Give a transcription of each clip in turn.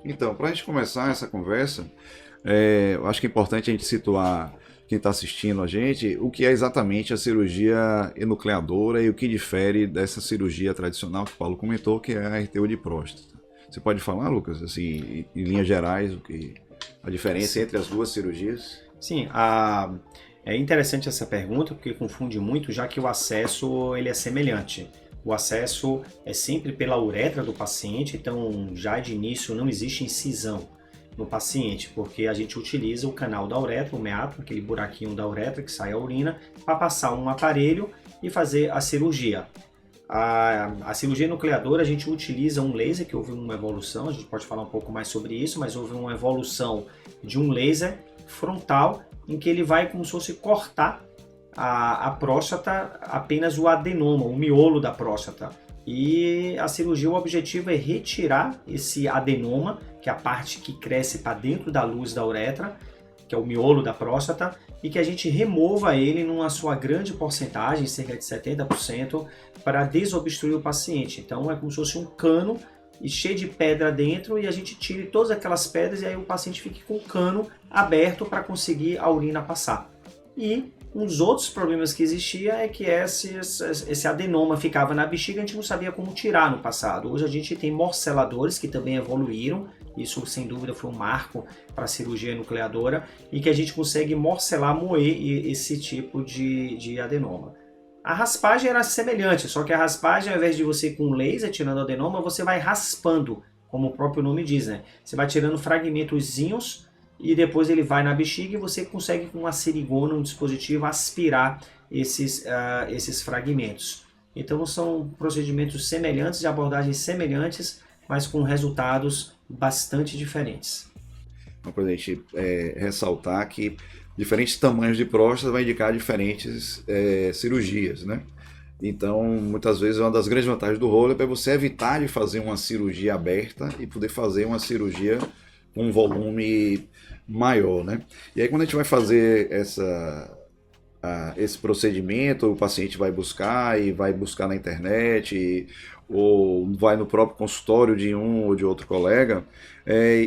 Então, para a gente começar essa conversa, eu acho que é importante a gente situar quem está assistindo a gente o que é exatamente a cirurgia enucleadora e o que difere dessa cirurgia tradicional que o Paulo comentou, que é a RTU de próstata. Você pode falar, Lucas, assim, em linhas gerais, o que a diferença entre as duas cirurgias? Sim, é interessante essa pergunta porque confunde muito, já que o acesso ele é semelhante. O acesso é sempre pela uretra do paciente, então já de início não existe incisão no paciente, porque a gente utiliza o canal da uretra, o meato, aquele buraquinho da uretra que sai a urina, para passar um aparelho e fazer a cirurgia. A cirurgia nucleadora a gente utiliza um laser, que houve uma evolução, a gente pode falar um pouco mais sobre isso, mas houve uma evolução de um laser frontal em que ele vai como se fosse cortar a próstata, apenas o adenoma, o miolo da próstata. E a cirurgia, o objetivo é retirar esse adenoma, que é a parte que cresce para dentro da luz da uretra, que é o miolo da próstata, e que a gente remova ele numa sua grande porcentagem, cerca de 70%, para desobstruir o paciente. Então é como se fosse um cano e cheio de pedra dentro e a gente tire todas aquelas pedras e aí o paciente fique com o cano aberto para conseguir a urina passar. E um dos outros problemas que existia é que esse adenoma ficava na bexiga e a gente não sabia como tirar no passado. Hoje a gente tem morceladores que também evoluíram, isso sem dúvida foi um marco para a cirurgia nucleadora, e que a gente consegue morcelar, moer esse tipo de adenoma. A raspagem era semelhante, só que a raspagem, ao invés de você com laser tirando o adenoma, você vai raspando, como o próprio nome diz, né? Você vai tirando fragmentozinhos e depois ele vai na bexiga e você consegue com uma serigona, um dispositivo, aspirar esses fragmentos. Então são procedimentos semelhantes, de abordagens semelhantes, mas com resultados bastante diferentes. Para a gente ressaltar que diferentes tamanhos de próstata vai indicar diferentes cirurgias, né? Então, muitas vezes, uma das grandes vantagens do roller é você evitar de fazer uma cirurgia aberta e poder fazer uma cirurgia com um volume maior, né? E aí, quando a gente vai fazer esse procedimento, o paciente vai buscar e vai buscar na internet ou vai no próprio consultório de um ou de outro colega,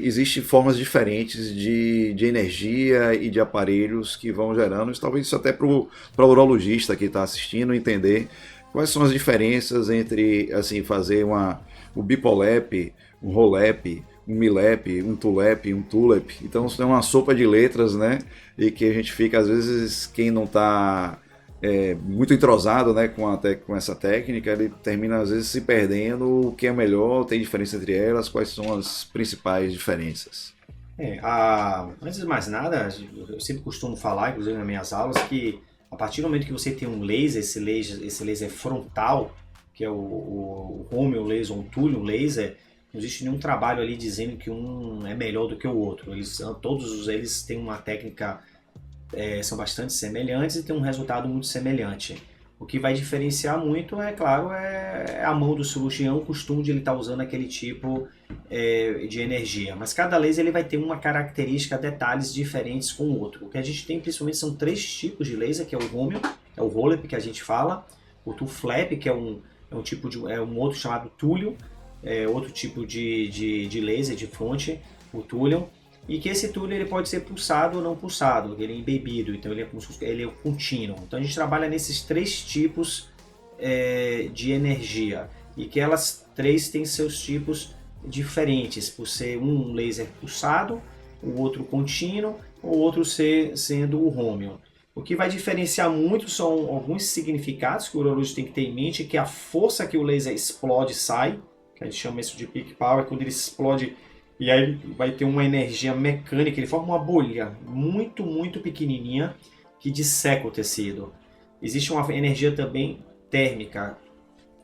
existem formas diferentes de energia e de aparelhos que vão gerando, isso talvez isso até para o urologista que está assistindo entender quais são as diferenças entre assim fazer o bipolep, um rolep, um milep, um tulep, um tulep. Então isso é uma sopa de letras, né? E que a gente fica, às vezes, quem não está muito entrosado, né, com essa técnica, ele termina às vezes se perdendo o que é melhor, tem diferença entre elas, quais são as principais diferenças. Antes de mais nada, eu sempre costumo falar, inclusive nas minhas aulas, que a partir do momento que você tem um laser, esse laser frontal, que é o Romeo laser ou o Thulium laser, não existe nenhum trabalho ali dizendo que um é melhor do que o outro. Todos eles têm uma técnica, são bastante semelhantes e têm um resultado muito semelhante. O que vai diferenciar muito, é claro, é a mão do cirurgião, o costume de ele estar usando aquele tipo de energia. Mas cada laser ele vai ter uma característica, detalhes diferentes com o outro. O que a gente tem principalmente são três tipos de laser, que é o Romeo, é o Rolep que a gente fala, o Tuflap, que é um outro chamado Thulium, outro tipo de laser de fonte, o Thulium, e que esse túnel ele pode ser pulsado ou não pulsado, ele é embebido, então ele é contínuo. Então a gente trabalha nesses três tipos de energia, e que elas três têm seus tipos diferentes, por ser um laser pulsado, o outro contínuo, o outro sendo o Romeo. O que vai diferenciar muito são alguns significados que o urologista tem que ter em mente, que é a força que o laser explode e sai, que a gente chama isso de peak power, quando ele explode e aí ele vai ter uma energia mecânica, ele forma uma bolha muito, muito pequenininha que disseca o tecido. Existe uma energia também térmica,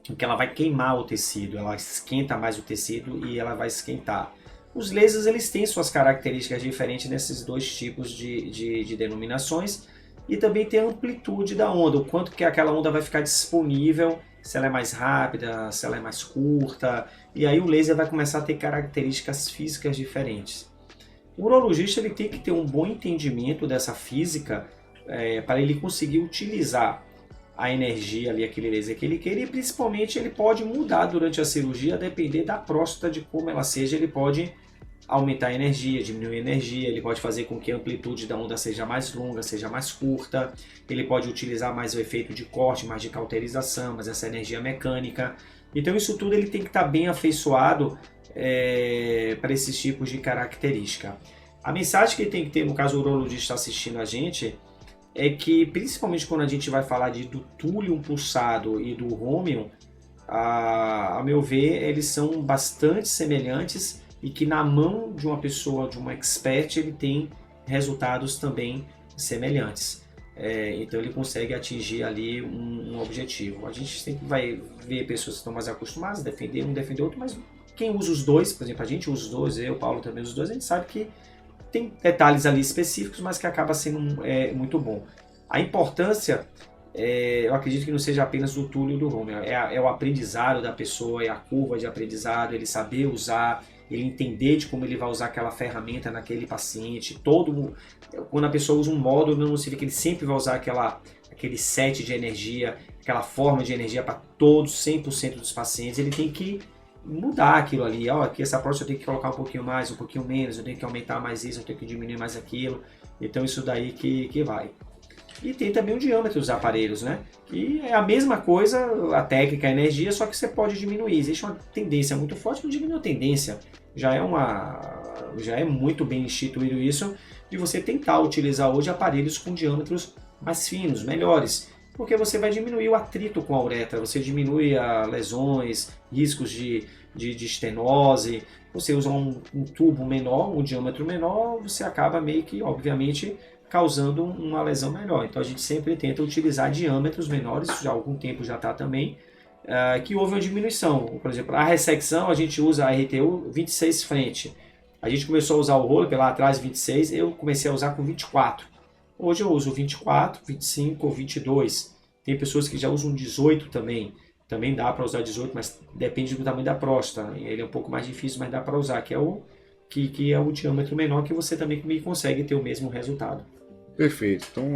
em que ela vai queimar o tecido, ela esquenta mais o tecido e ela vai esquentar. Os lasers eles têm suas características diferentes nesses dois tipos de denominações, e também tem a amplitude da onda, o quanto que aquela onda vai ficar disponível, se ela é mais rápida, se ela é mais curta, e aí o laser vai começar a ter características físicas diferentes. O urologista ele tem que ter um bom entendimento dessa física para ele conseguir utilizar a energia ali, aquele laser que ele quer, e principalmente ele pode mudar durante a cirurgia, a depender da próstata, de como ela seja, ele pode aumentar a energia, diminuir a energia, ele pode fazer com que a amplitude da onda seja mais longa, seja mais curta, ele pode utilizar mais o efeito de corte, mais de cauterização, mais essa energia mecânica. Então isso tudo ele tem que estar bem afeiçoado para esses tipos de característica. A mensagem que tem que ter, no caso o urologista assistindo a gente, é que principalmente quando a gente vai falar do túlium pulsado e do Romium, a meu ver, eles são bastante semelhantes e que na mão de uma pessoa, de um expert, ele tem resultados também semelhantes. Então ele consegue atingir ali um objetivo. A gente sempre vai ver pessoas que estão mais acostumadas a defender um, defender outro, mas quem usa os dois, por exemplo, a gente usa os dois, eu, Paulo também usa os dois, a gente sabe que tem detalhes ali específicos, mas que acaba sendo muito bom. A importância, eu acredito que não seja apenas do túlio e do Romium, é o aprendizado da pessoa, é a curva de aprendizado, ele saber usar, ele entender de como ele vai usar aquela ferramenta naquele paciente. Quando a pessoa usa um módulo, não significa que ele sempre vai usar aquele set de energia, aquela forma de energia para todos, 100% dos pacientes. Ele tem que mudar aquilo ali. Aqui essa próstata eu tenho que colocar um pouquinho mais, um pouquinho menos, eu tenho que aumentar mais isso, eu tenho que diminuir mais aquilo. Então isso daí que vai. E tem também o diâmetro dos aparelhos, né? Que é a mesma coisa, a técnica, a energia, só que você pode diminuir. Existe uma tendência muito forte, não diminui a tendência. Já é muito bem instituído isso, de você tentar utilizar hoje aparelhos com diâmetros mais finos, melhores. Porque você vai diminuir o atrito com a uretra, você diminui lesões, riscos de estenose. Você usa um tubo menor, um diâmetro menor, você acaba meio que, obviamente, causando uma lesão melhor. Então a gente sempre tenta utilizar diâmetros menores, já há algum tempo já está também, que houve uma diminuição. Por exemplo, a ressecção a gente usa a RTU 26 frente. A gente começou a usar o roller lá atrás 26, eu comecei a usar com 24. Hoje eu uso 24, 25 ou 22. Tem pessoas que já usam 18 também. Também dá para usar 18, mas depende do tamanho da próstata. Ele é um pouco mais difícil, mas dá para usar, que é o diâmetro menor, que você também consegue ter o mesmo resultado. Perfeito. Então